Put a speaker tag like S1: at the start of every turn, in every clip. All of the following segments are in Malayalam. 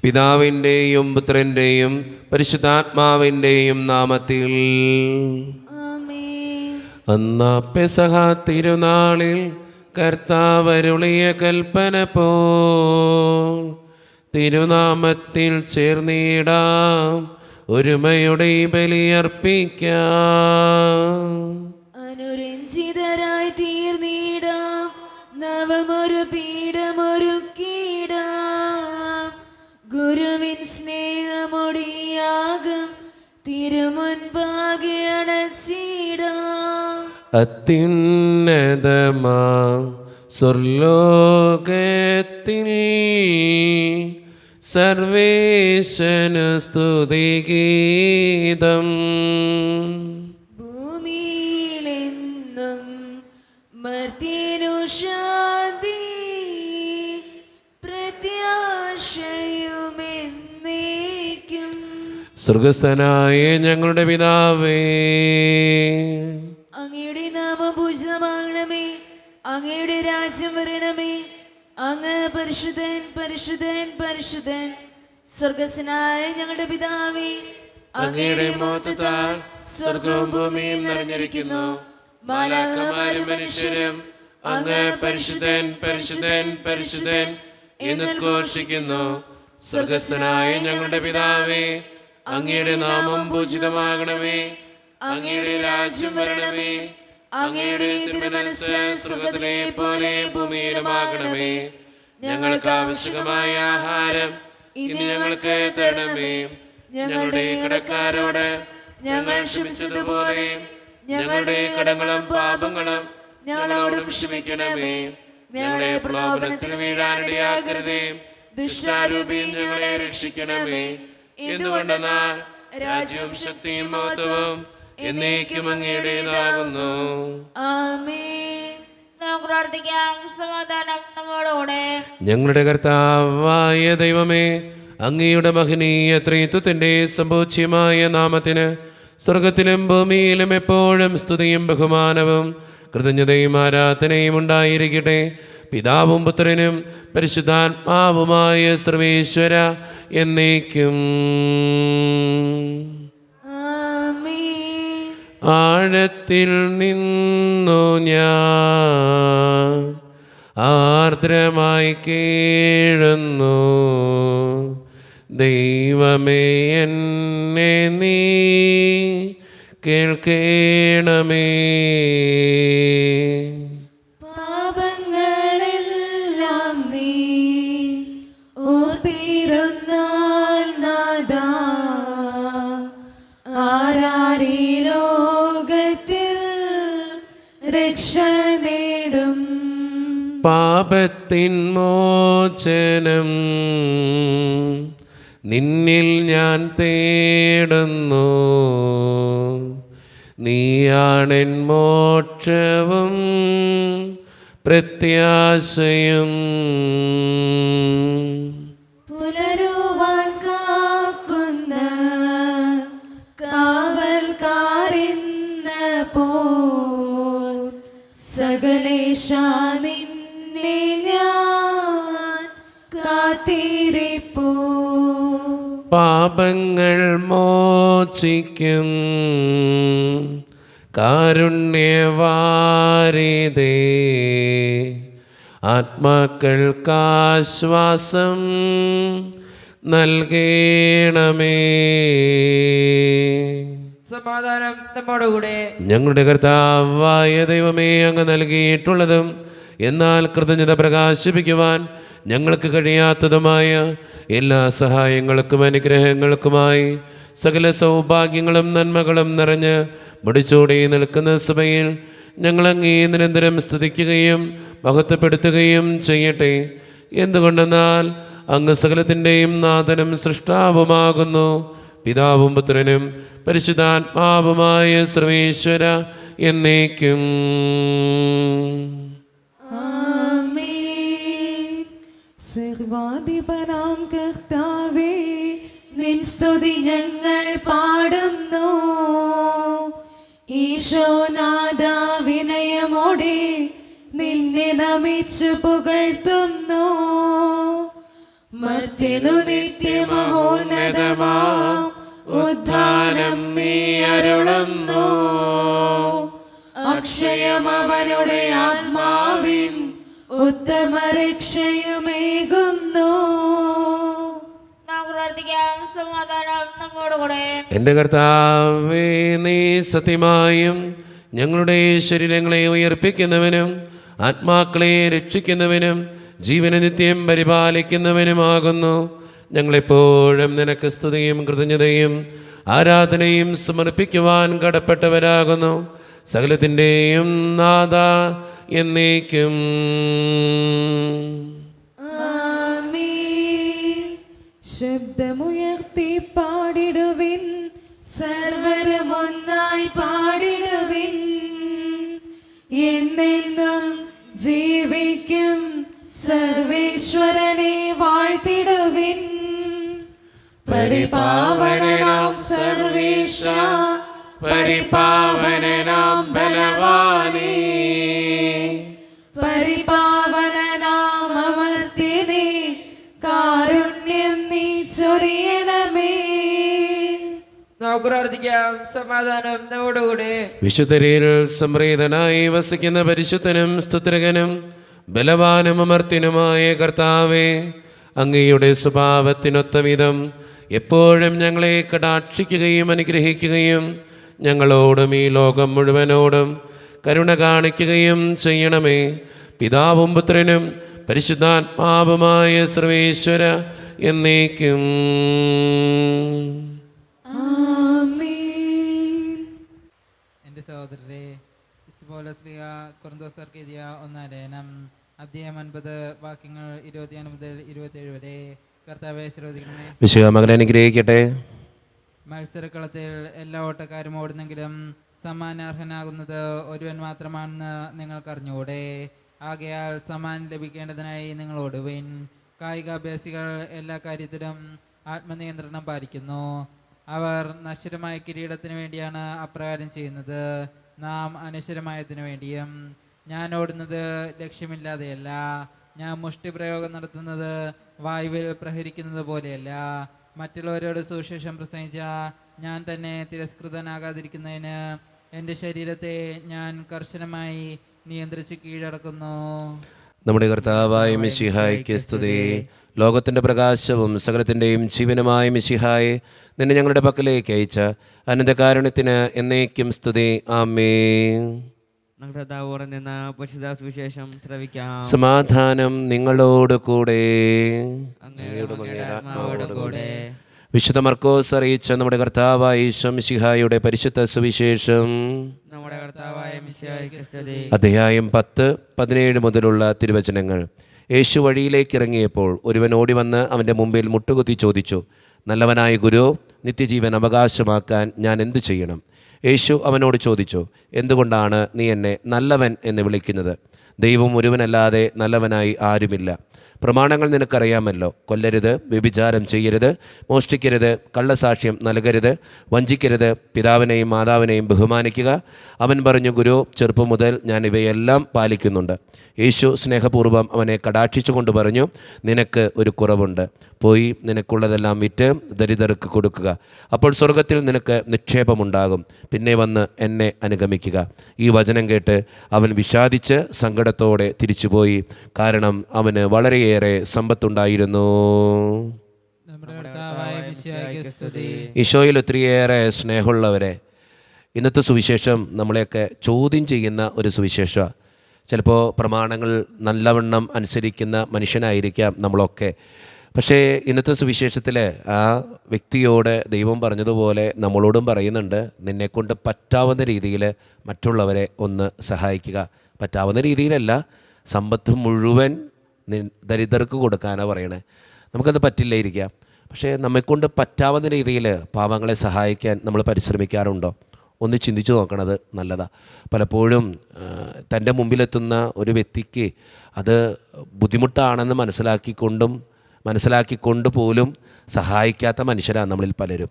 S1: പിതാവിൻ്റെയും പുത്രൻ്റെയും പരിശുദ്ധാത്മാവിൻ്റെയും നാമത്തിൽ. അന്നാ പെസഹ തിരുനാളിൽ കർത്താവരുളിയ കൽപ്പന പോൽ തിരുനാമത്തിൽ ചേർന്നിടാം, ഒരുമയുടെ ബലിയർപ്പിക്കാം.
S2: അനുരഞ്ജിതരായി തീർന്നിടാം, നവമൊരു പീഠമൊരുക്കിടാം. ഗുരുവിൻ സ്നേഹമൊടിയാകും തിരുമുൻപാകെ അണച്ചിടാം.
S1: അത്യുന്നതമാം സ്വർലോകത്തിൽ സർവേശനു സ്തുതിഗീതം.
S2: ഭൂമിയിലെന്നും മർത്യനു ശാന്തി, പ്രത്യാശയുമെന്നേക്കും.
S1: സ്വർഗസ്ഥനായ ഞങ്ങളുടെ പിതാവേ,
S2: അങ്ങയുടെ നാമം പൂജിതമാകണമേ, അങ്ങയുടെ രാജ്യം വരണമേ. അങ്ങ് പരിശുദ്ധൻ പരിശുദ്ധൻ പരിശുദ്ധൻ. സ്വർഗസ്വനായ ഞങ്ങളുടെ പിതാവേ,
S1: അങ്ങയുടെ മഹത്വത്താൽ സ്വർഗവും ഭൂമിയും നിറഞ്ഞിരിക്കുന്നു. മാലാഖമാരും മനുഷ്യരും അങ്ങ് പരിശുദ്ധൻ പരിശുദ്ധൻ പരിശുദ്ധൻ എന്ന് ഘോഷിക്കുന്നു. സ്വർഗസ്ഥനായ ഞങ്ങളുടെ പിതാവേ, അങ്ങയുടെ നാമം പൂജിതമാകണമേ, അങ്ങയുടെ രാജ്യം വരണമേ, അങ്ങയുടെ തിരുമനസ്സ് സ്വർഗ്ഗത്തിലെ പോലെ ഭൂമിയിലുമാകണമേ. ഞങ്ങൾക്ക് ആവശ്യമായ ആഹാരം ഇന്ന് ഞങ്ങൾക്ക് തരണമേ. ഞങ്ങളുടെ കടക്കാരോട് ഞങ്ങൾ ക്ഷമിച്ചതുപോലെ ഞങ്ങളുടെ കടങ്ങളും പാപങ്ങളും ഞങ്ങളോടും ക്ഷമിക്കണമേ. ഞങ്ങളെ പ്രലോഭനത്തിൽ വീഴാനിടയാക്കരുതേ, ദുഷ്ടാരൂപിയിൽ ഞങ്ങളെ രക്ഷിക്കണമേ. എന്തുകൊണ്ടെന്നാൽ രാജ്യവും ശക്തിയും മഹത്വവും എന്നേക്കും അങ്ങയുടേതാകുന്നു.
S2: ആമേൻ.
S3: നമുക്ക് പ്രാർത്ഥിക്കാം. സമാധാനം നമ്മോടുകൂടെ.
S1: ഞങ്ങളുടെ കർത്താവായ ദൈവമേ, അങ്ങയുടെ മഹനീയ ത്രിത്വത്തിന്റെ സമ്പൂജ്യമായ നാമത്തിന് സ്വർഗത്തിലും ഭൂമിയിലും എപ്പോഴും സ്തുതിയും ബഹുമാനവും കൃതജ്ഞതയും ആരാധനയും ഉണ്ടായിരിക്കട്ടെ. പിതാവും പുത്രനും പരിശുദ്ധാത്മാവുമായ സർവേശ്വര എന്നേക്കും. ആഴത്തിൽ നിന്നു ഞാൻ ആർദ്രമായി കേഴുന്നു, ദൈവമേ എന്നെ നീ കേൾക്കേണമേ.
S2: പാപങ്ങളെല്ലാം നീ ഓർത്തിരുന്നാൽ നാഥാ, ആരാരീ ലോകത്തിൽ രക്ഷ നേടും.
S1: പാപത്തിൻ മോചനം നിന്നിൽ ഞാൻ തേടുന്നു, നീയാണെൻ മോക്ഷവും പ്രത്യാശയും.
S2: പുലരുവാൻ കാക്കുന്ന കാവൽക്കാരെന്ന പോൽ സകലേശാ നിന്നെ ഞാൻ കാത്തിരിപ്പൂ.
S1: പാപങ്ങൾ മോചിക്കും കാരുണ്യവാരിതേ, ആത്മാക്കൾക്കാശ്വാസം നൽകേണമേ.
S4: സമാധാനം നമ്മോടുകൂടെ.
S1: ഞങ്ങളുടെ കർത്താവായ ദൈവമേ, അങ്ങ് നൽകിയിട്ടുള്ളതും എന്നാൽ കൃതജ്ഞത പ്രകാശിപ്പിക്കുവാൻ ഞങ്ങൾക്ക് കഴിയാത്തതുമായ എല്ലാ സഹായങ്ങൾക്കും അനുഗ്രഹങ്ങൾക്കുമായി സകല സൗഭാഗ്യങ്ങളും നന്മകളും നിറഞ്ഞ് മുടിച്ചൂടി നിൽക്കുന്ന സഭയിൽ ഞങ്ങളങ്ങേ നിരന്തരം സ്തുതിക്കുകയും മഹത്വപ്പെടുത്തുകയും ചെയ്യട്ടെ. എന്തുകൊണ്ടെന്നാൽ അങ്ങ് സകലത്തിൻ്റെയും നാഥനും സൃഷ്ടാവുമാകുന്നു. പിതാവും പുത്രനും പരിശുദ്ധാത്മാവുമായ സർവേശ്വര എന്നേക്കും.
S2: സർവാധിപനാം കർത്താവേ, നിൻ സ്തുതി ഞങ്ങൾ പാടുന്നു. ഈശോനാഥ വിനയമോടെ നിന്നെ നമിച്ചു പുകഴ്ത്തുന്നു. മർത്യനു നിത്യമഹോന്നതമാം ഉദ്ധാനം നീ അരുളുന്നു. അക്ഷയം അവനുടെ ആത്മാവിൻ ഉത്തമ രക്ഷയുമേകുന്നു.
S3: നമുക്ക് പ്രാർത്ഥിക്കാം. സമാധാനം നമ്മോടുകൂടെ.
S1: എൻ്റെ കർത്താവേ, നീ സത്യമായും ഞങ്ങളുടെ ശരീരങ്ങളെ ഉയർപ്പിക്കുന്നവനും ആത്മാക്കളെ രക്ഷിക്കുന്നവനും ജീവനെ നിത്യം പരിപാലിക്കുന്നവനുമാകുന്നു. ഞങ്ങളെപ്പോഴും നിനക്ക് സ്തുതിയും കൃതജ്ഞതയും ആരാധനയും സമർപ്പിക്കുവാൻ കടപ്പെട്ടവരാകുന്നു. സകലത്തിൻ്റെയും നാഥ എന്നേക്കും.
S2: ആമേൻ. ശബ്ദമുയർത്തി പാടിടുവിൻ, സർവരും ഒന്നായി പാടിടുവിൻ. എന്നെന്നും ജീവിക്കും സർവേശ്വരനെ വാഴ്ത്തിടുവിൻ. പരിപാവനനാം സർവേശ, പരിപാവനനാം ബലവാനേ, പരിപാവനനാം അമർത്യനേ, കാരുണ്യം നീ ചൊരിയണമേ.
S4: നമുക്ക് പ്രാർത്ഥിക്കാം. സമാധാനം നമ്മോടുകൂടെ.
S1: വിശുദ്ധരിൽ സംപ്രീതനായി വസിക്കുന്ന പരിശുദ്ധനും സ്തുത്രകനും ബലവാനും അമർത്യനുമായ കർത്താവേ, അങ്ങയുടെ സ്വഭാവത്തിനൊത്ത വിധം എപ്പോഴും ഞങ്ങളെ കടാക്ഷിക്കുകയും അനുഗ്രഹിക്കുകയും ഞങ്ങളോടും ഈ ലോകം മുഴുവനോടും കരുണ കാണിക്കുകയും ചെയ്യണമേ. പിതാവും പുത്രനും പരിശുദ്ധാത്മാവുമായ സർവേശ്വര എന്നേക്കും.
S5: എൻ്റെ സഹോദരരെ, ഇസ്ബോലസ്ലിഹ കൊറിന്തോസർക്ക് എഴുതിയ 1 ലേഖനം അധ്യായം 9 വാക്യങ്ങൾ 26 മുതൽ 27 വരെ. കർത്താവെ ശ്രദ്ധിക്കണമേ.
S1: വിശുദ്ധ മകനെ അനുഗ്രഹിക്കട്ടെ.
S5: മത്സരക്കളത്തിൽ എല്ലാ ഓട്ടക്കാരും ഓടുന്നെങ്കിലും സമ്മാനാർഹനാകുന്നത് ഒരുവൻ മാത്രമാണെന്ന് നിങ്ങൾക്കറിഞ്ഞുകൂടെ. ആകയാൽ സമ്മാനം ലഭിക്കേണ്ടതിനായി നിങ്ങൾ ഓടുവിൻ. കായികാഭ്യാസികൾ എല്ലാ കാര്യത്തിലും ആത്മനിയന്ത്രണം പാലിക്കുന്നു. അവർ നശ്വരമായ കിരീടത്തിന് വേണ്ടിയാണ് അപ്രകാരം ചെയ്യുന്നത്, നാം അനശ്വരമായതിനു വേണ്ടിയും. ഞാൻ ഓടുന്നത് ലക്ഷ്യമില്ലാതെയല്ല, ഞാൻ മുഷ്ടിപ്രയോഗം നടത്തുന്നത് വായുവിൽ പ്രഹരിക്കുന്നത് പോലെയല്ല. മറ്റുള്ളവരോട് സുവിശേഷം പ്രസംഗിച്ച ഞാൻ തന്നെ തിരസ്കൃതനാകാതിരിക്കുന്നതിന് എൻ്റെ ശരീരത്തെ ഞാൻ കർശനമായി നിയന്ത്രിച്ച് കീഴടക്കുന്നു.
S1: നമ്മുടെ കർത്താവായ മിശിഹായ്ക്ക് സ്തുതി. ലോകത്തിൻ്റെ പ്രകാശവും സകലത്തിൻ്റെയും ജീവനുമായ മിശിഹായെ, നിന്നെ ഞങ്ങളുടെ പക്കലേക്ക് അയച്ച അനന്തകാരുണ്യത്തിന് എന്നേക്കും സ്തുതി. ആമേൻ.
S6: സുവിശേഷം ശ്രവിക്കാം.
S1: സമാധാനം നിങ്ങളോട് കൂടെ. വിശുദ്ധ മർക്കോസ് അറിയിച്ച നമ്മുടെ കർത്താവായ ഈശോ മിശിഹായുടെ പരിശുദ്ധ സുവിശേഷം
S6: നമ്മുടെ കർത്താവായ മിശിഹായ്ക്ക് സ്തുതി.
S1: അധ്യായം 10, 17 മുതലുള്ള തിരുവചനങ്ങൾ. യേശു വഴിയിലേക്ക് ഇറങ്ങിയപ്പോൾ ഒരുവൻ ഓടി വന്ന് അവൻ്റെ മുമ്പിൽ മുട്ടുകുത്തി ചോദിച്ചു, നല്ലവനായ ഗുരു, നിത്യജീവൻ അവകാശമാക്കാൻ ഞാൻ എന്തു ചെയ്യണം? യേശു അവനോട് ചോദിച്ചു, എന്തുകൊണ്ടാണ് നീ എന്നെ നല്ലവൻ എന്ന് വിളിക്കുന്നത്? ദൈവം ഒരുവനല്ലാതെ നല്ലവനായി ആരുമില്ല. പ്രമാണങ്ങൾ നിനക്കറിയാമല്ലോ. കൊല്ലരുത്, വ്യഭിചാരം ചെയ്യരുത്, മോഷ്ടിക്കരുത്, കള്ളസാക്ഷ്യം നൽകരുത്, വഞ്ചിക്കരുത്, പിതാവിനെയും മാതാവിനെയും ബഹുമാനിക്കുക. അവൻ പറഞ്ഞു, ഗുരു, ചെറുപ്പം മുതൽ ഞാൻ ഇവയെല്ലാം പാലിക്കുന്നുണ്ട്. യേശു സ്നേഹപൂർവ്വം അവനെ കടാക്ഷിച്ചുകൊണ്ട് പറഞ്ഞു, നിനക്ക് ഒരു കുറവുണ്ട്. പോയി നിനക്കുള്ളതെല്ലാം വിറ്റ് ദരിദ്രർക്ക് കൊടുക്കുക. അപ്പോൾ സ്വർഗത്തിൽ നിനക്ക് നിക്ഷേപമുണ്ടാകും. പിന്നെ വന്ന് എന്നെ അനുഗമിക്കുക. ഈ വചനം കേട്ട് അവൻ വിഷാദിച്ച് സങ്കടത്തോടെ തിരിച്ചുപോയി. കാരണം അവന് വളരെയേറെ സമ്പത്തുണ്ടായിരുന്നു. ഈശോയിൽ ഒത്തിരിയേറെ സ്നേഹമുള്ളവരെ, ഇന്നത്തെ സുവിശേഷം നമ്മളെയൊക്കെ ചോദ്യം ചെയ്യുന്ന ഒരു സുവിശേഷമാണ്. ചിലപ്പോൾ പ്രമാണങ്ങൾ നല്ലവണ്ണം അനുസരിക്കുന്ന മനുഷ്യനായിരിക്കാം നമ്മളൊക്കെ. പക്ഷേ ഇന്നത്തെ സുവിശേഷത്തിൽ ആ വ്യക്തിയോട് ദൈവം പറഞ്ഞതുപോലെ നമ്മളോടും പറയുന്നുണ്ട്, നിന്നെക്കൊണ്ട് പറ്റാവുന്ന രീതിയിൽ മറ്റുള്ളവരെ ഒന്ന് സഹായിക്കുക. പറ്റാവുന്ന രീതിയിലല്ല, സമ്പത്ത് മുഴുവൻ ദരിദ്രർക്ക് കൊടുക്കാനാണ് പറയണേ. നമുക്കത് പറ്റില്ലായിരിക്കാം. പക്ഷേ നമ്മെക്കൊണ്ട് പറ്റാവുന്ന രീതിയിൽ പാവങ്ങളെ സഹായിക്കാൻ നമ്മൾ പരിശ്രമിക്കാറുണ്ടോ? ഒന്ന് ചിന്തിച്ചു നോക്കണത് നല്ലതാണ്. പലപ്പോഴും തൻ്റെ മുമ്പിലെത്തുന്ന ഒരു വ്യക്തിക്ക് അത് ബുദ്ധിമുട്ടാണെന്ന് മനസ്സിലാക്കിക്കൊണ്ട് പോലും സഹായിക്കാത്ത മനുഷ്യരാണ് നമ്മളിൽ പലരും.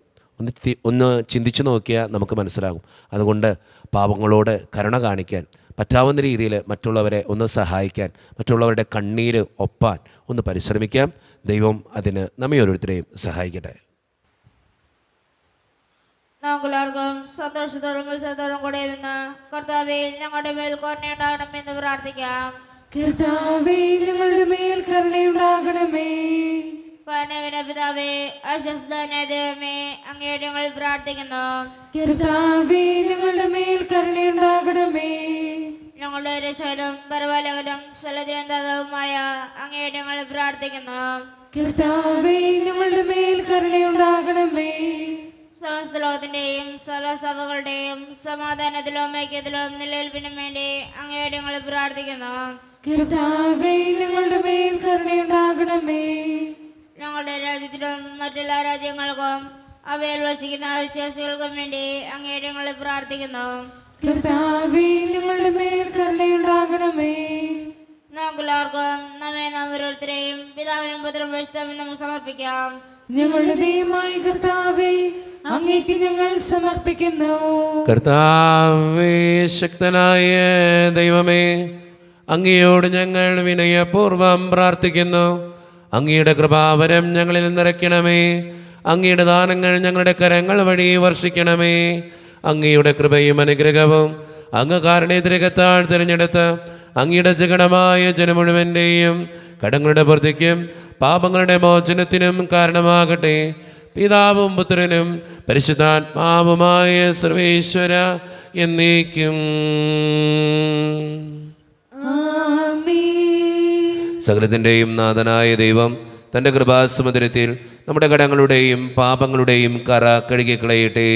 S1: ഒന്ന് ചിന്തിച്ചു നോക്കിയാൽ നമുക്ക് മനസ്സിലാകും. അതുകൊണ്ട് പാവങ്ങളോട് കരുണ കാണിക്കാൻ പറ്റാവുന്ന രീതിയിൽ മറ്റുള്ളവരെ ഒന്ന് സഹായിക്കാൻ, മറ്റുള്ളവരുടെ കണ്ണീര് ഒപ്പാൻ ഒന്ന് പരിശ്രമിക്കാം. ദൈവം അതിന് നമ്മെ ഓരോരുത്തരെയും സഹായിക്കട്ടെ.
S3: നമുക്കെല്ലാവർക്കും സന്തോഷത്തോടും ഉത്സവത്തോടും കൂടെ നിന്ന് കർത്താവേ ഞങ്ങളുടെ മേൽ കരുണയുണ്ടാകണമെന്ന് പ്രാർത്ഥിക്കാം.
S2: കർത്താവേ ഞങ്ങളുടെ മേൽ കരുണയുണ്ടാകണമേ.
S3: കരുണയുടെ പിതാവേ, അശ്വസ്തനായ ദൈവമേ, അങ്ങയോട് ഞങ്ങൾ പ്രാർത്ഥിക്കുന്നു.
S2: കർത്താവേ ഞങ്ങളുടെ മേൽ കരുണയുണ്ടാകണമേ.
S3: ഞങ്ങളുടെ രക്ഷകനും പരിപാലകനും സ്ഥലത്തിനുമായ അങ്ങയോട് ഞങ്ങൾ പ്രാർത്ഥിക്കുന്നു.
S2: കർത്താവേ ഞങ്ങളുടെ മേൽ കരുണയുണ്ടാകണമേ.
S3: സമസ്ത ലോകത്തിന്റെയും സർവ്വസഭകളുടെയും സമാധാനത്തിലും ഐക്യത്തിലും നിലനിൽപ്പിനും വേണ്ടി അങ്ങയോട് ഞങ്ങൾ പ്രാർത്ഥിക്കുന്നു.
S2: കർത്താവേ ഞങ്ങളുടെ മേൽ കരുണയുണ്ടാകണമേ.
S3: ഞങ്ങളുടെ രാജ്യത്തിലും മറ്റെല്ലാ രാജ്യങ്ങൾക്കും അവയിൽ വസിക്കുന്ന വിശ്വാസികൾക്കും വേണ്ടി അങ്ങയോട് ഞങ്ങൾ പ്രാർത്ഥിക്കുന്നു.
S2: കർത്താവേ ഞങ്ങളുടെ മേൽ കരുണയുണ്ടാകണമേ.
S3: നമുക്കെല്ലാവർക്കും നമ്മെ നാം ഓരോരുത്തരെയും പിതാവിനും പുത്രനും പരിശുദ്ധാത്മാവിനും നമുക്ക് സമർപ്പിക്കാം.
S2: ഞങ്ങളുടെ ദൈവമായ കർത്താവേ, അങ്ങേക്ക് ഞങ്ങൾ സമർപ്പിക്കുന്നു.
S1: കർത്താവേ, ശക്തനായ ദൈവമേ, അങ്ങയോട് ഞങ്ങൾ വിനയപൂർവം പ്രാർത്ഥിക്കുന്നു. അങ്ങയുടെ കൃപാവരം ഞങ്ങളിൽ നിറയ്ക്കണമേ. അങ്ങയുടെ ദാനങ്ങൾ ഞങ്ങളുടെ കരങ്ങൾ വഴി വർഷിക്കണമേ. അങ്ങയുടെ കൃപയും അനുഗ്രഹവും അങ്ങ് കാരണേതിരകത്താൽ തിരഞ്ഞെടുത്ത് അങ്ങയുടെ ജഗണമായ ജനം മുഴുവൻ്റെയും കടങ്ങളുടെ പൂർത്തിക്കും പാപങ്ങളുടെ മോചനത്തിനും കാരണമാകട്ടെ. പിതാവും പുത്രനും പരിശുദ്ധാത്മാവുമായ സർവേശ്വര എന്നേക്കും. സകലത്തിൻ്റെയും നാഥനായ ദൈവം തൻ്റെ കൃപാസമുദ്രത്തിൽ നമ്മുടെ കടങ്ങളുടെയും പാപങ്ങളുടെയും കറ കഴുകിക്കളയട്ടെ.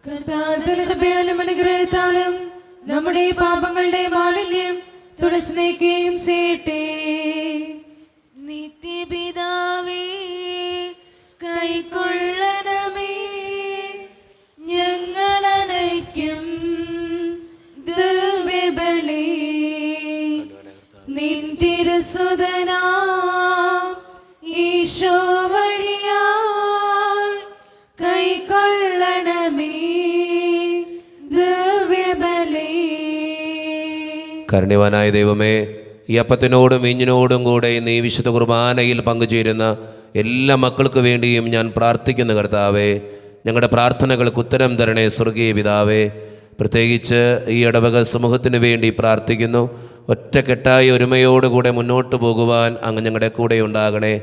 S2: കർത്താവിന്റെ കൃപയാലും അനുഗ്രഹത്താലും നമ്മുടെ പാപങ്ങളുടെ മാലിന്യം തുടച്ചു നീക്കുകയും ചെയ്യട്ടെ. നിത്യപിതാവേ, കൈക്കൊള്ളണമേ ഞങ്ങളണയ്ക്കും ദിവ്യബലി. നിൻ തിരുസുതനാം ഈശോ വഴിയായി കൈക്കൊള്ളണമേ ദിവ്യബലി.
S1: കാരുണ്യവാനായ ദൈവമേ, ഈ അപ്പത്തിനോടും വീഞ്ഞിനോടും കൂടെ ഇന്ന് ഈ വിശുദ്ധ കുർബാനയിൽ പങ്കുചേരുന്ന എല്ലാ മക്കൾക്ക് വേണ്ടിയും ഞാൻ പ്രാർത്ഥിക്കുന്നു. കർത്താവേ, ഞങ്ങളുടെ പ്രാർത്ഥനകൾക്ക് ഉത്തരം തരണേ സ്വർഗീയ പിതാവേ. പ്രത്യേകിച്ച് ഈ ഇടവക സമൂഹത്തിന് വേണ്ടി പ്രാർത്ഥിക്കുന്നു. ഒറ്റക്കെട്ടായ ഒരുമയോടുകൂടെ മുന്നോട്ട് പോകുവാൻ അങ്ങ് ഞങ്ങളുടെ കൂടെ ഉണ്ടാകണേ.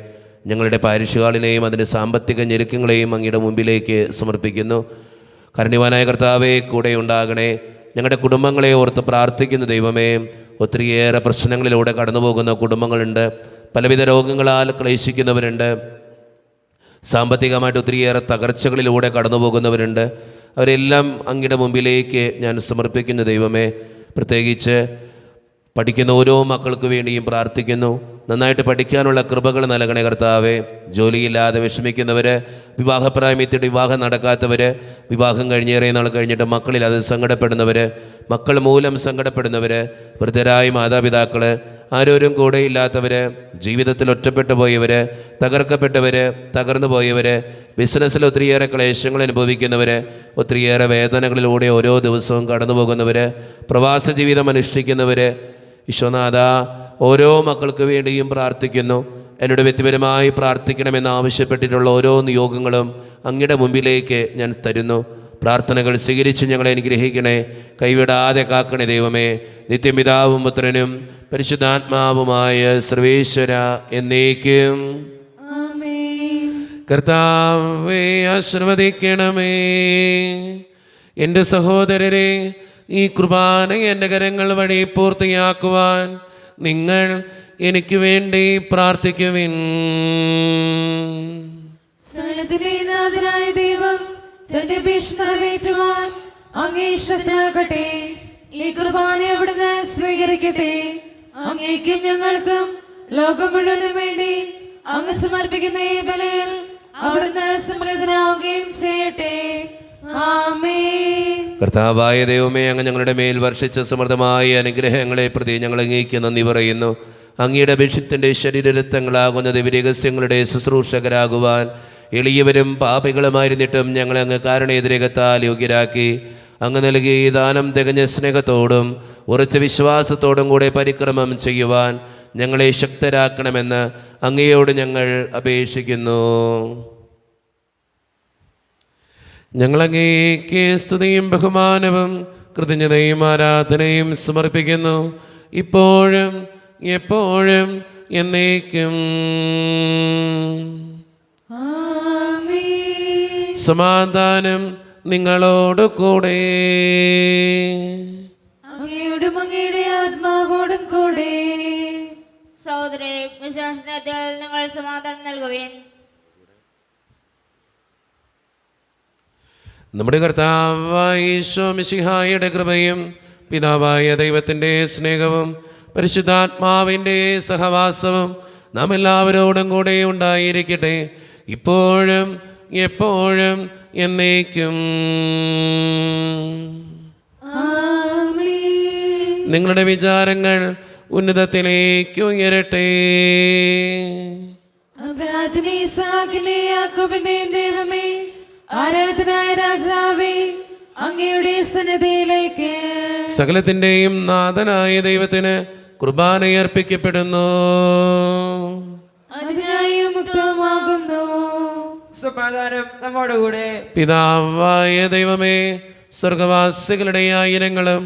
S1: ഞങ്ങളുടെ പാരിഷുകാളിനെയും അതിൻ്റെ സാമ്പത്തിക ഞെരുക്കങ്ങളെയും അങ്ങയുടെ മുമ്പിലേക്ക് സമർപ്പിക്കുന്നു. കാരുണ്യവാനായ കർത്താവേ, കൂടെ ഉണ്ടാകണേ. ഞങ്ങളുടെ കുടുംബങ്ങളെ ഓർത്ത് പ്രാർത്ഥിക്കുന്നു ദൈവമേ. ഒത്തിരിയേറെ പ്രശ്നങ്ങളിലൂടെ കടന്നു പോകുന്ന കുടുംബങ്ങളുണ്ട്. പലവിധ രോഗങ്ങളാൽ ക്ലേശിക്കുന്നവരുണ്ട്. സാമ്പത്തികമായിട്ട് ഒത്തിരിയേറെ തകർച്ചകളിലൂടെ കടന്നു പോകുന്നവരുണ്ട്. അവരെല്ലാം അങ്ങയുടെ മുമ്പിലേക്ക് ഞാൻ സമർപ്പിക്കുന്നു ദൈവമേ. പ്രത്യേകിച്ച് പഠിക്കുന്ന ഓരോ മക്കൾക്ക് വേണ്ടിയും പ്രാർത്ഥിക്കുന്നു. നന്നായിട്ട് പഠിക്കാനുള്ള കൃപകൾ നൽകണേ കർത്താവേ. ജോലിയില്ലാതെ വിഷമിക്കുന്നവർ, വിവാഹപ്രായമെത്തിയിട്ട് വിവാഹം നടക്കാത്തവർ, വിവാഹം കഴിഞ്ഞേറെ നാൾ കഴിഞ്ഞിട്ട് മക്കളില്ലാതെ സങ്കടപ്പെടുന്നവർ, മക്കൾ മൂലം സങ്കടപ്പെടുന്നവർ, വൃദ്ധരായ മാതാപിതാക്കൾ, ആരോരും കൂടെ ഇല്ലാത്തവർ, ജീവിതത്തിൽ ഒറ്റപ്പെട്ടു പോയവർ, തകർക്കപ്പെട്ടവർ, തകർന്നു പോയവർ, ബിസിനസ്സിൽ ഒത്തിരിയേറെ ക്ലേശങ്ങൾ അനുഭവിക്കുന്നവർ, ഒത്തിരിയേറെ വേദനകളിലൂടെ ഓരോ ദിവസവും കടന്നു പോകുന്നവർ, പ്രവാസ ജീവിതം അനുഷ്ഠിക്കുന്നവർ, ഈശോനാഥ ഓരോ മക്കൾക്ക് വേണ്ടിയും പ്രാർത്ഥിക്കുന്നു. എന്നോട് വ്യക്തിപരമായി പ്രാർത്ഥിക്കണമെന്ന് ആവശ്യപ്പെട്ടിട്ടുള്ള ഓരോ നിയോഗങ്ങളും അങ്ങയുടെ മുമ്പിലേക്ക് ഞാൻ തരുന്നു. പ്രാർത്ഥനകൾ സ്വീകരിച്ച് ഞങ്ങളെ അനുഗ്രഹിക്കണേ. കൈവിടാതെ കാക്കണേ ദൈവമേ. നിത്യപിതാവും പുത്രനും പരിശുദ്ധാത്മാവുമായ സർവേശ്വര എന്നേക്കും. കർത്താവേ, ആശീർവദിക്കണമേ. എൻ്റെ സഹോദരരെ, ഈ കുർബാന എൻ്റെ കരങ്ങൾ വഴി പൂർത്തിയാക്കുവാൻ നിങ്ങൾ എനിക്ക് വേണ്ടി പ്രാർത്ഥിക്കുവിൻ.
S2: സകലത്തിന്റെയും ദൈവം തന്റെ അപേക്ഷ നിറവേറ്റുവാൻ അങ്ങേ ശക്തനാകട്ടെ. ഈ കുർബാന അവിടുന്ന് സ്വീകരിക്കട്ടെ. അങ്ങേക്കും ഞങ്ങൾക്കും ലോകം മുഴുവനും വേണ്ടി അങ്ങ് സമർപ്പിക്കുന്ന ഈ ബലിയിൽ അവിടുന്ന് സംപ്രീതനാവുകയും ചെയ്യട്ടെ. ആമേൻ.
S1: കർത്താവായ ദൈവമേ, അങ്ങ് ഞങ്ങളുടെ മേൽ വർഷിച്ച സമൃദ്ധമായ അനുഗ്രഹങ്ങളെ പ്രതി ഞങ്ങൾ അങ്ങേക്ക് നന്ദി പറയുന്നു. അങ്ങയുടെ അഭിഷിക്തൻ്റെ ശരീരരക്തങ്ങളാകുന്ന ദിവ്യരഹസ്യങ്ങളുടെ ശുശ്രൂഷകരാകുവാൻ എളിയവരും പാപികളുമായിരുന്നിട്ടും ഞങ്ങളെ അങ്ങ് കാരണേതിരകത്താൽ യോഗ്യരാക്കി. അങ്ങ് നൽകിയ ഈ ദാനം തികഞ്ഞ സ്നേഹത്തോടും ഉറച്ച വിശ്വാസത്തോടും കൂടെ പരിക്രമം ചെയ്യുവാൻ ഞങ്ങളെ ശക്തരാക്കണമെന്ന് അങ്ങയോട് ഞങ്ങൾ അപേക്ഷിക്കുന്നു. ഞങ്ങളങ്ങേക്ക് സ്തുതിയും ബഹുമാനവും കൃതജ്ഞതയും ആരാധനയും സമർപ്പിക്കുന്നു, ഇപ്പോഴും എപ്പോഴും എന്നേക്കും.
S2: ആമേൻ.
S1: സമാധാനം നിങ്ങളോട് കൂടെ.
S2: അങ്ങയോടും അങ്ങയുടെ ആത്മാവോടും കൂടെ.
S3: സഹോദരേ, വിശ്വാസത്തിൽ നിങ്ങൾ സമാധാനം നൽകുവേൻ.
S1: നമ്മുടെ കർത്താവായ ഈശോ മിശിഹായുടെ കൃപയും പിതാവായ ദൈവത്തിൻ്റെ സ്നേഹവും പരിശുദ്ധാത്മാവിൻ്റെ സഹവാസവും നാം എല്ലാവരോടും കൂടെ ഉണ്ടായിരിക്കട്ടെ, ഇപ്പോഴും എപ്പോഴും എന്നേക്കും.
S2: ആമേൻ.
S1: നിങ്ങളുടെ വിചാരങ്ങൾ ഉന്നതത്തിലേക്ക് ഉയരട്ടെ.
S2: പ്രാർത്ഥന ഇസ്ഹാക്കിന്റെ യാക്കോബിന്റെ ദൈവമേ, ആരാധനായ രാജാവേ, അങ്ങയുടെ സന്നിധിയിലേക്ക്
S1: സകലത്തിൻ്റെയും നാഥനായ ദൈവത്തിന് കുർബാനയർപ്പിക്കപ്പെടുന്നു.
S2: അതിനായി മുക്തമാകുന്നു.
S4: സമാധാനം നമ്മോടുകൂടെ.
S1: പിതാവായ ദൈവമേ, സ്വർഗവാസികളുടെ ആയിരങ്ങളും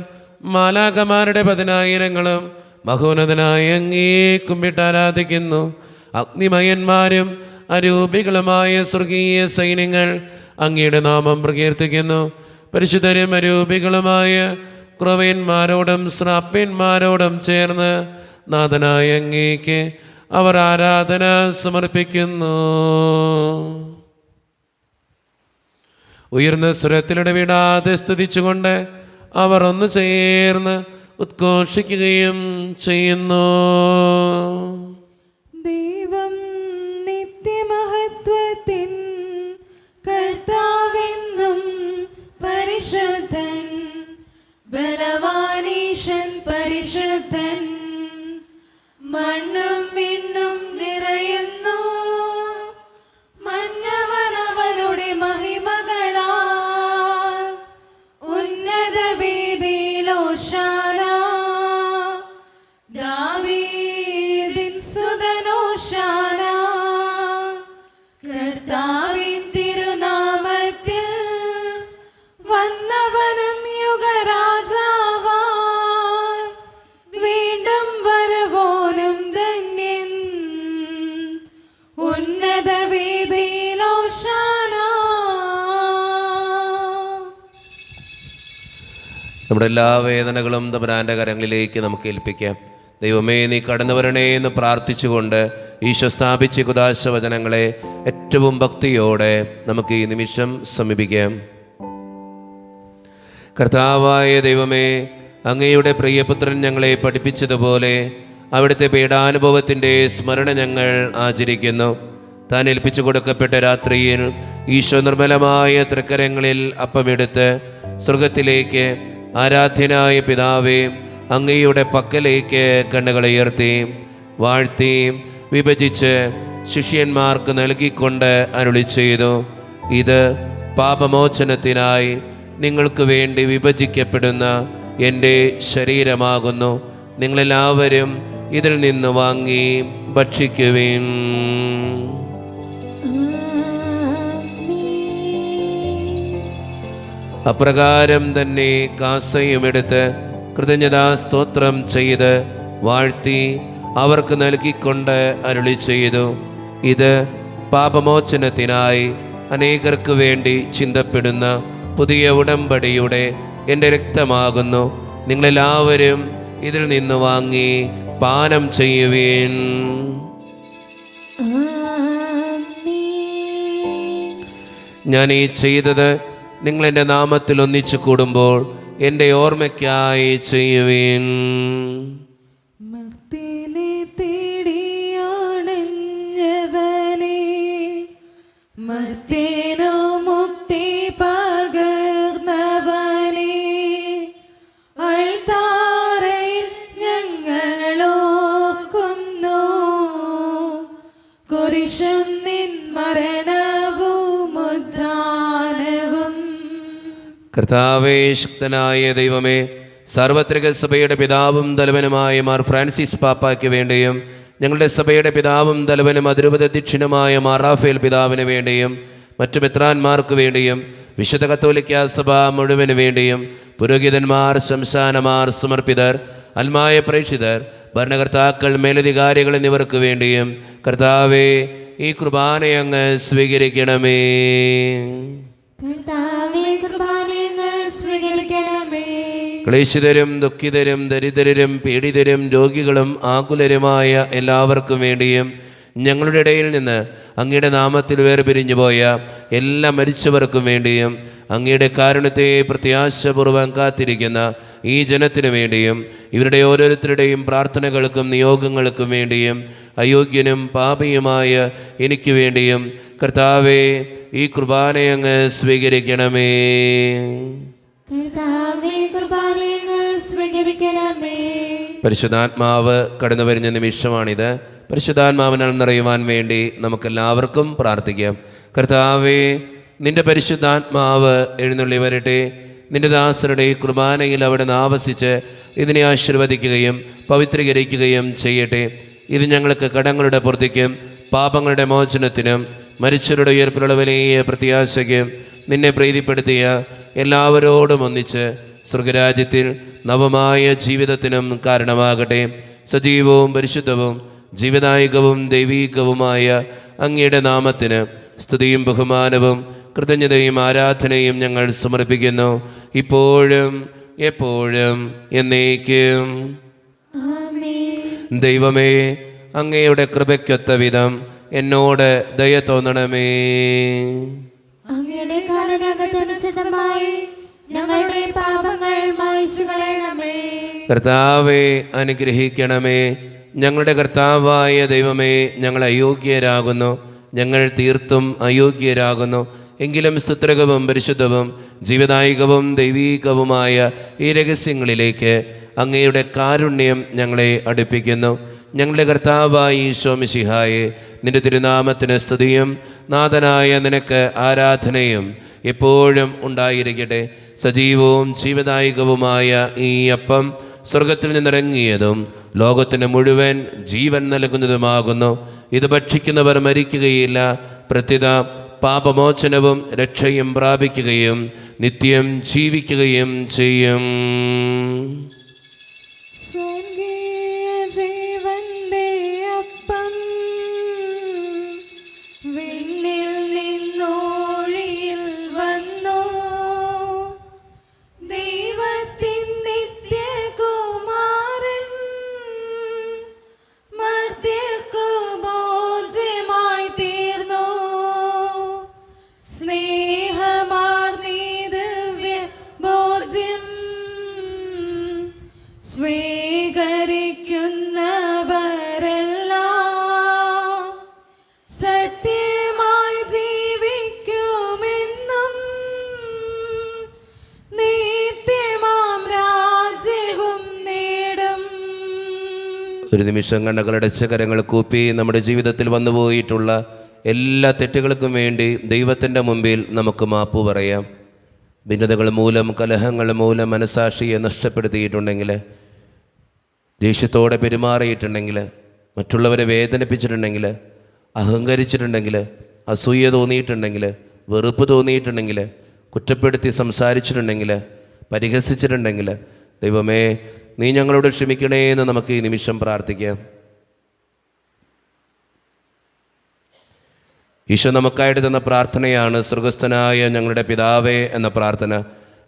S1: മാലാഖമാരുടെ 10,000ങ്ങളും മഹോന്നതനായ അങ്ങേ കുമ്പിട്ട് ആരാധിക്കുന്നു. അഗ്നിമയന്മാരും അരൂപികളുമായ സ്വർഗീയ സൈന്യങ്ങൾ അങ്ങയുടെ നാമം പ്രകീർത്തിക്കുന്നു. പരിശുദ്ധരും അരൂപികളുമായ ക്രൊവ്യന്മാരോടും ശ്രാപ്യന്മാരോടും ചേർന്ന് നാഥനായ അങ്ങേക്ക് അവർ ആരാധന സമർപ്പിക്കുന്നു. ഉയർന്ന സ്വരത്തിലൂടെ വിടാതെ സ്തുതിച്ചുകൊണ്ട് അവർ ഒന്ന് ചേർന്ന് ഉദ്ഘോഷിക്കുകയും ചെയ്യുന്നു.
S2: ദൈവം നിത്യമഹത്വത്തിൻ കർത്താവെന്നും പരിശുദ്ധൻ, ബലവാനീശൻ പരിശുദ്ധൻ, മണ്ണും വിണ്ണും നിറയുന്നു മന്നവനവരുടെ മഹിമകളാൽ. ഉന്നത വേദിയിലോശാന, ദാവീദിൻ സുതനോശാന. കർത്താവിൻ തിരുനാമത്തിൽ വന്നവനും യുഗരാജാവായി, വീണ്ടും വരവോനും ധന്യൻ. ഉന്നത വേദിയിലോശാന.
S1: നമ്മുടെ എല്ലാ വേദനകളും തമ്പുരാൻ്റെ കരങ്ങളിലേക്ക് നമുക്ക് ഏൽപ്പിക്കാം. ദൈവമേ, നീ കടന്നു വരണേ എന്ന് പ്രാർത്ഥിച്ചുകൊണ്ട് ഈശോ സ്ഥാപിച്ച കുദാശ വചനങ്ങളെ ഏറ്റവും ഭക്തിയോടെ നമുക്ക് ഈ നിമിഷം സമീപിക്കാം. കർത്താവായ ദൈവമേ, അങ്ങയുടെ പ്രിയപുത്രൻ ഞങ്ങളെ പഠിപ്പിച്ചതുപോലെ അവിടുത്തെ പീഡാനുഭവത്തിൻ്റെ സ്മരണ ഞങ്ങൾ ആചരിക്കുന്നു. താൻ ഏൽപ്പിച്ചു കൊടുക്കപ്പെട്ട രാത്രിയിൽ ഈശോ നിർമ്മലമായ തൃക്കരങ്ങളിൽ അപ്പമെടുത്ത് സ്വർഗത്തിലേക്ക് ആരാധ്യനായ പിതാവേ അങ്ങയുടെ പക്കലേക്ക് കണ്ണുകളുയർത്തി വാഴ്ത്തി വിഭജിച്ച് ശിഷ്യന്മാർക്ക് നൽകിക്കൊണ്ട് അരുളി ചെയ്തു, ഇത് പാപമോചനത്തിനായി നിങ്ങൾക്ക് വേണ്ടി വിഭജിക്കപ്പെടുന്ന എൻ്റെ ശരീരമാകുന്നു. നിങ്ങളെല്ലാവരും ഇതിൽ നിന്ന് വാങ്ങി ഭക്ഷിക്കുവിൻ. അപ്രകാരം തന്നെ കാസയുമെടുത്ത് കൃതജ്ഞതാ സ്തോത്രം ചെയ്ത് വാഴ്ത്തി അവർക്ക് നൽകിക്കൊണ്ട് അരുളി ചെയ്തു, ഇത് പാപമോചനത്തിനായി അനേകർക്ക് വേണ്ടി ചിന്തപ്പെടുന്ന പുതിയ ഉടമ്പടിയുടെ എൻ്റെ രക്തമാകുന്നു. നിങ്ങളെല്ലാവരും ഇതിൽ നിന്ന് വാങ്ങി പാനം ചെയ്യുവിൻ. ഞാൻ ഈ ചെയ്തത് നിങ്ങൾ എൻ്റെ നാമത്തിൽ ഒന്നിച്ചു കൂടുമ്പോൾ എൻ്റെ ഓർമ്മയ്ക്കായി ചെയ്യുവിൻ.
S2: മർത്യനെ തേടിയാണഞ്ഞവനെ, മർത്യനു മുക്തി പകർന്നവനെ, അൾത്താരയിൽ ഞങ്ങളോർക്കുന്നു. കുരിശും നിൻ മരണവും ഉദ്ധാനവും
S1: കർത്താവേ, ശക്തനായ ദൈവമേ, സാർവത്രിക സഭയുടെ പിതാവും തലവനുമായ മാർ ഫ്രാൻസിസ് പാപ്പായ്ക്ക് വേണ്ടിയും ഞങ്ങളുടെ സഭയുടെ പിതാവും തലവനും അതിരൂപതധ്യക്ഷനുമായ മാർ റാഫേൽ പിതാവിന് വേണ്ടിയും മറ്റു മെത്രാന്മാർക്ക് വേണ്ടിയും വിശുദ്ധ കത്തോലിക്ക സഭ മുഴുവന് വേണ്ടിയും പുരോഹിതന്മാർ, ശംശാനമാർ, സമർപ്പിതർ, അൽമായ പ്രേക്ഷിതർ, ഭരണകർത്താക്കൾ, മേലധികാരികൾ എന്നിവർക്ക് വേണ്ടിയും കർത്താവേ, ഈ കുർബാനയങ്ങ് സ്വീകരിക്കണമേ. ക്ലേശിതരും ദുഃഖിതരും ദരിദ്രരും പീഡിതരും രോഗികളും ആകുലരുമായ എല്ലാവർക്കും വേണ്ടിയും ഞങ്ങളുടെ ഇടയിൽ നിന്ന് അങ്ങയുടെ നാമത്തിൽ വേർപിരിഞ്ഞു പോയ എല്ലാ മരിച്ചവർക്കും വേണ്ടിയും അങ്ങയുടെ കാരുണ്യത്തെ പ്രത്യാശപൂർവ്വം കാത്തിരിക്കുന്ന ഈ ജനത്തിനു വേണ്ടിയും ഇവരുടെ ഓരോരുത്തരുടെയും പ്രാർത്ഥനകൾക്കും നിയോഗങ്ങൾക്കും വേണ്ടിയും അയോഗ്യനും പാപിയുമായ എനിക്ക് വേണ്ടിയും കർത്താവേ, ഈ കുർബാനയങ്ങ് സ്വീകരിക്കണമേ. പരിശുദ്ധാത്മാവ് കടന്നു വരുന്ന നിമിഷമാണിത്. പരിശുദ്ധാത്മാവിനാൽ നിറയുവാൻ വേണ്ടി നമുക്കെല്ലാവർക്കും പ്രാർത്ഥിക്കാം. കർത്താവേ, നിന്റെ പരിശുദ്ധാത്മാവ് എഴുന്നള്ളി വരട്ടെ. നിന്റെ ദാസരുടെ ഈ കുർബാനയിൽ അവിടെ നിന്ന് ആവസിച്ച് ഇതിനെ ആശീർവദിക്കുകയും പവിത്രീകരിക്കുകയും ചെയ്യട്ടെ. ഇത് ഞങ്ങൾക്ക് കടങ്ങളുടെ പൂർത്തിക്കും പാപങ്ങളുടെ മോചനത്തിനും മരിച്ചവരുടെ ഉയർപ്പിലുള്ള വലിയ പ്രത്യാശയ്ക്കും നിന്നെ പ്രീതിപ്പെടുത്തിയ എല്ലാവരോടും ഒന്നിച്ച് സ്വർഗരാജ്യത്തിൽ നവമായ ജീവിതത്തിനും കാരണമാകട്ടെ. സജീവവും പരിശുദ്ധവും ജീവദായകവും ദൈവീകവുമായ അങ്ങയുടെ നാമത്തിന് സ്തുതിയും ബഹുമാനവും കൃതജ്ഞതയും ആരാധനയും ഞങ്ങൾ സമർപ്പിക്കുന്നു, ഇപ്പോഴും എപ്പോഴും എന്നേക്കും. ദൈവമേ, അങ്ങയുടെ കൃപയ്ക്കൊത്ത വിധം എന്നോട് ദയ തോന്നണമേ.
S2: അങ്ങയുടെ കാരുണ്യത്തിനനുസൃതമായി ഞങ്ങളുടെ പാപങ്ങൾ മായ്ച്ചു കളയണമേ.
S1: കർത്താവെ, അനുഗ്രഹിക്കണമേ. ഞങ്ങളുടെ കർത്താവായ ദൈവമേ, ഞങ്ങൾ അയോഗ്യരാകുന്നു, ഞങ്ങൾ തീർത്തും അയോഗ്യരാകുന്നു. എങ്കിലും സ്തുത്രകവും പരിശുദ്ധവും ജീവദായകവും ദൈവീകവുമായ ഈ രഹസ്യങ്ങളിലേക്ക് അങ്ങയുടെ കാരുണ്യം ഞങ്ങളെ അടുപ്പിക്കുന്നു. ഞങ്ങളുടെ കർത്താവായ ഈശോ മിശിഹായെ, നിന്റെ തിരുനാമത്തിന് സ്തുതിയും നാഥനായ നിനക്ക് ആരാധനയും എപ്പോഴും ഉണ്ടായിരിക്കട്ടെ. സജീവവും ജീവദായകവുമായ ഈ അപ്പം സ്വർഗത്തിൽ നിന്നിറങ്ങിയതും ലോകത്തിന് മുഴുവൻ ജീവൻ നൽകുന്നതുമാകുന്നു. ഇത് ഭക്ഷിക്കുന്നവർ മരിക്കുകയില്ല, പ്രത്യുത പാപമോചനവും രക്ഷയും പ്രാപിക്കുകയും നിത്യം ജീവിക്കുകയും ചെയ്യും.
S2: ജീവന്റെ അപ്പം വിണ്ണിൽ നിന്നോഴിയിൽ വന്നു, ദൈവത്തിൻ നിത്യകുമാരൻ മർത്യർക്കു ഭോജ്യമായി തീർന്നു. സ്നേഹമാർന്നീ ദിവ്യ ഭോജ്യം സ്വീകരിക്കുന്നവരെല്ലാം സത്യമായി ജീവിക്കുമെന്നും നിത്യമാം രാജ്യവും നേടും.
S1: ഒരു നിമിഷം കണ്ണുകളടച്ച കരങ്ങൾ കൂപ്പി നമ്മുടെ ജീവിതത്തിൽ വന്നുപോയിട്ടുള്ള എല്ലാ തെറ്റുകൾക്കും വേണ്ടി ദൈവത്തിൻ്റെ മുമ്പിൽ നമുക്ക് മാപ്പ് പറയാം. ഭിന്നതകൾ മൂലം, കലഹങ്ങൾ മൂലം മനസാക്ഷിയെ നഷ്ടപ്പെടുത്തിയിട്ടുണ്ടെങ്കിൽ, ദേഷ്യത്തോടെ പെരുമാറിയിട്ടുണ്ടെങ്കിൽ, മറ്റുള്ളവരെ വേദനിപ്പിച്ചിട്ടുണ്ടെങ്കിൽ, അഹങ്കരിച്ചിട്ടുണ്ടെങ്കിൽ, അസൂയ തോന്നിയിട്ടുണ്ടെങ്കിൽ, വെറുപ്പ് തോന്നിയിട്ടുണ്ടെങ്കിൽ, കുറ്റപ്പെടുത്തി സംസാരിച്ചിട്ടുണ്ടെങ്കിൽ, പരിഹസിച്ചിട്ടുണ്ടെങ്കിൽ, ദൈവമേ നീ ഞങ്ങളോട് ക്ഷമിക്കണേ എന്ന് നമുക്ക് ഈ നിമിഷം പ്രാർത്ഥിക്കാം. ഈശോ നമുക്കായിട്ട് തന്ന പ്രാർത്ഥനയാണ് സ്വർഗസ്ഥനായ ഞങ്ങളുടെ പിതാവേ എന്ന പ്രാർത്ഥന.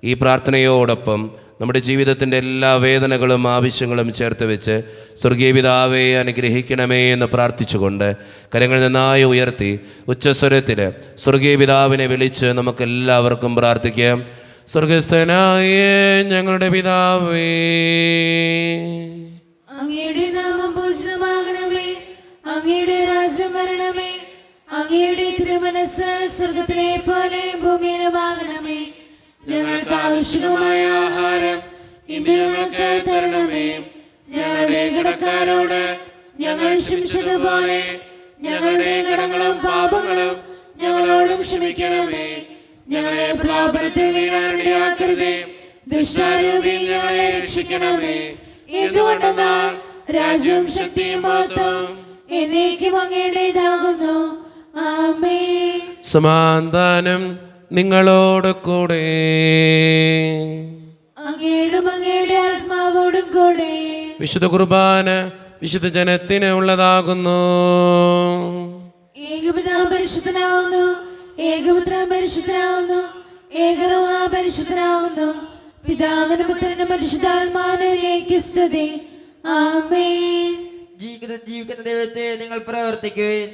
S1: ഈ പ്രാർത്ഥനയോടൊപ്പം നമ്മുടെ ജീവിതത്തിൻ്റെ എല്ലാ വേദനകളും ആവശ്യങ്ങളും ചേർത്ത് വെച്ച് സ്വർഗീയ പിതാവേ അനുഗ്രഹിക്കണമേ എന്ന് പ്രാർത്ഥിച്ചുകൊണ്ട് കരങ്ങൾ നന്നായി ഉയർത്തി ഉച്ചസ്വരത്തിൽ സ്വർഗീയ പിതാവിനെ വിളിച്ച് നമുക്കെല്ലാവർക്കും പ്രാർത്ഥിക്കാം. സ്വർഗസ്ഥനായ ഞങ്ങളുടെ പിതാവേ,
S2: അങ്ങയുടെ നാമം പൂജിതമാകണമേ. അങ്ങയുടെ രാജ്യം വരണമേ. അങ്ങയുടെ തിരുമനസ്സ് സ്വർഗത്തിലെ പോലെ ഭൂമിയിലുമാകണമേ. ഞങ്ങൾക്ക് ആവശ്യമായ ആഹാരം ഇന്ന് ഞങ്ങൾക്ക് തരണമേ. ഞങ്ങളുടെ കടക്കാരോട് ഞങ്ങൾ ക്ഷമിച്ചതുപോലെ ഞങ്ങളുടെ കടങ്ങളും പാപങ്ങളും ഞങ്ങളോടും ക്ഷമിക്കണമേ. ഞങ്ങളെ പ്രലോഭനത്തിൽ വീഴാനിടയാക്കരുതേ. ദുഷ്ടാരൂപി ഞങ്ങളെ രക്ഷിക്കണമേ. എന്തുകൊണ്ടെന്നാൽ രാജ്യവും ശക്തിയും മഹത്വവും എന്നേക്കും അങ്ങയുടേതാകുന്നു. ആമേൻ.
S1: സമാധാനം നിങ്ങളോട് കൂടെ.
S2: അങ്ങയുടെ ആത്മാവോടും കൂടെ.
S1: വിശുദ്ധ കുർബാന വിശുദ്ധ ജനത്തിന് ഉള്ളതാകുന്നു.
S2: ഏകപിതാവ് പരിശുദ്ധനാവുന്നു, ഏകപുത്രൻ പരിശുദ്ധനാവുന്നു, ഏകരൂഹ പരിശുദ്ധനാവുന്നു. പിതാവിനും പുത്രനും പരിശുദ്ധാത്മാവിനും സ്തുതി. ആമേൻ.
S4: ജീവിക്കുന്ന ദൈവത്തെ നിങ്ങൾ പ്രവർത്തിക്കുവിൻ.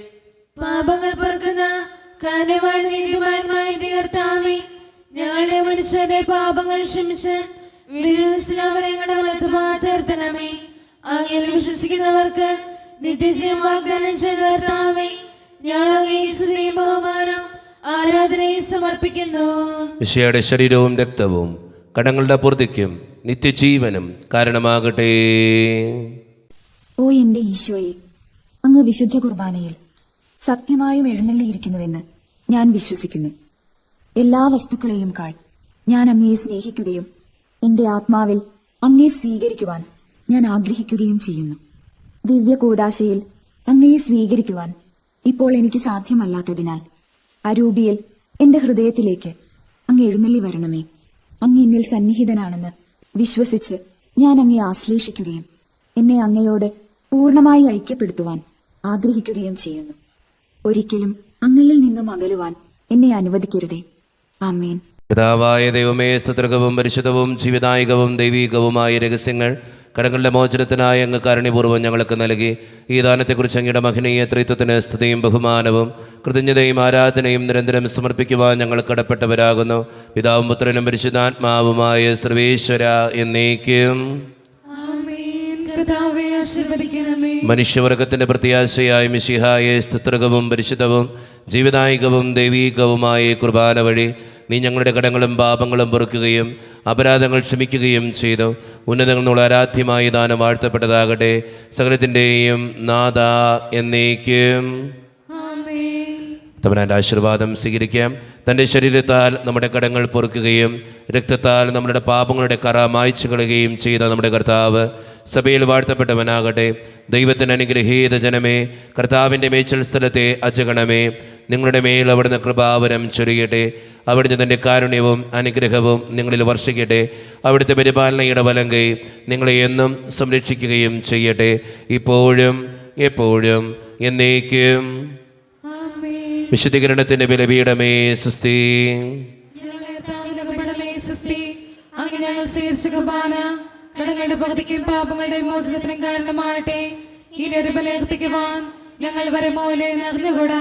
S2: പാപങ്ങൾ പൊറുക്കുന്ന കാരണവാൻ നീതിമാന്മായ കർത്താവേ, ഞങ്ങളുടെ മനുഷ്യരുടെ പാപങ്ങൾ ക്ഷമിച്ച് അവരെ ഞങ്ങളുടെ വലത്തുഭാഗത്ത് നിർത്തണമേ. അങ്ങയിൽ വിശ്വസിക്കുന്നവർക്ക് നിത്യജീവൻ വാഗ്ദാനം ചെയ്ത കർത്താവേ, ഞങ്ങൾ അങ്ങേക്ക് സ്തുതിയും ബഹുമാനം ആരാധനയും സമർപ്പിക്കുന്നു.
S1: മിശിഹായുടെ ശരീരവും രക്തവും കടങ്ങളുടെ പൂർത്തിക്കും നിത്യജീവനും കാരണമാകട്ടെ.
S7: ഓ എന്റെ ഈശോയെ, അങ്ങ് വിശുദ്ധ കുർബാനയിൽ സത്യമായും എഴുന്നള്ളിയിരിക്കുന്നുവെന്ന് ഞാൻ വിശ്വസിക്കുന്നു. എല്ലാ വസ്തുക്കളെയും കാൾ ഞാൻ അങ്ങയെ സ്നേഹിക്കുകയും എന്റെ ആത്മാവിൽ അങ്ങയെ സ്വീകരിക്കുവാൻ ഞാൻ ആഗ്രഹിക്കുകയും ചെയ്യുന്നു. ദിവ്യ കൂദാശയിൽ അങ്ങയെ സ്വീകരിക്കുവാൻ ഇപ്പോൾ എനിക്ക് സാധ്യമല്ലാത്തതിനാൽ അരൂപിയിൽ എന്റെ ഹൃദയത്തിലേക്ക് അങ്ങ് എഴുന്നള്ളി വരണമേ. അങ്ങ് എന്നിൽ സന്നിഹിതനാണെന്ന് വിശ്വസിച്ച് ഞാൻ അങ്ങയെ ആശ്ലേഷിക്കുകയും എന്നെ അങ്ങയോട് പൂർണ്ണമായി ഐക്യപ്പെടുത്തുവാൻ ആഗ്രഹിക്കുകയും ചെയ്യുന്നു. ഒരിക്കലും അങ്ങയിൽ നിന്നും അകലുവാൻ എന്നെ അനുവദിക്കരുതേ. ആമേൻ.
S1: പിതാവായ ദൈവമേ, സ്തുത്യർഹവും പരിശുദ്ധവും ജീവിതായികവും ദൈവീകവുമായ രഹസ്യങ്ങൾ കടങ്ങളുടെ മോചനത്തിനായി അങ്ങ് കാരുണ്യപൂർവ്വം ഞങ്ങൾക്ക് നൽകി. ഈ ദാനത്തെക്കുറിച്ച് അങ്ങയുടെ മഹനീയ ത്രിത്വത്തിന് സ്തുതിയും ബഹുമാനവും കൃതജ്ഞതയും ആരാധനയും നിരന്തരം സമർപ്പിക്കുവാൻ ഞങ്ങൾ കടപ്പെട്ടവരാകുന്നു. പിതാവും പുത്രനും പരിശുദ്ധാത്മാവുമായ സർവേശ്വര എന്നേക്കും. മനുഷ്യവർഗത്തിന്റെ പ്രത്യാശയായ മിശിഹായെ സ്തുത്യർഹവും പരിശുദ്ധവും ജീവിതായികവും ദൈവീകവുമായ കുർബാന വഴി നീ ഞങ്ങളുടെ കടങ്ങളും പാപങ്ങളും പൊറുക്കുകയും അപരാധങ്ങൾ ക്ഷമിക്കുകയും ചെയ്തു. ഉന്നതങ്ങളിൽ നിന്നുള്ള ആരാധ്യമായ ദാനം വാഴ്ത്തപ്പെട്ടതാകട്ടെ. സകലത്തിൻ്റെയും നാഥ എന്നേക്കും. തമ്പുരാന്റെ ആശീർവാദം സ്വീകരിക്കാം. തൻ്റെ ശരീരത്താൽ നമ്മുടെ കടങ്ങൾ പൊറുക്കുകയും രക്തത്താൽ നമ്മുടെ പാപങ്ങളുടെ കറ മായ്ച്ചു കളയുകയും ചെയ്ത നമ്മുടെ കർത്താവ് സഭയിൽ വാഴ്ത്തപ്പെട്ടവനാകട്ടെ. ദൈവത്തിന് അനുഗ്രഹീത ജനമേ, കർത്താവിൻ്റെ മേച്ചൽ സ്ഥലത്തെ അജഗണമേ, നിങ്ങളുടെ മേൽ അവിടുന്ന് കൃപാവരം ചൊരിയട്ടെ. അവിടുന്ന് തൻ്റെ കാരുണ്യവും അനുഗ്രഹവും നിങ്ങളിൽ വർഷിക്കട്ടെ. അവിടുത്തെ പരിപാലനയുടെ വലങ്കൈ നിങ്ങളെ എന്നും സംരക്ഷിക്കുകയും ചെയ്യട്ടെ, ഇപ്പോഴും എപ്പോഴും എന്നേക്കും. വിശുദ്ധീകരണത്തിന്റെ ബലിപീഠമേ സ്വസ്തി.
S2: കടങ്ങളുടെ പകുതിക്കും പാപങ്ങളുടെ മോചനത്തിനും കാരണമാകട്ടെ. ഈ ബലിയർപ്പിക്കുവാൻ ഞങ്ങൾ വരെ മൂലെ നിറഞ്ഞുകൂടാ.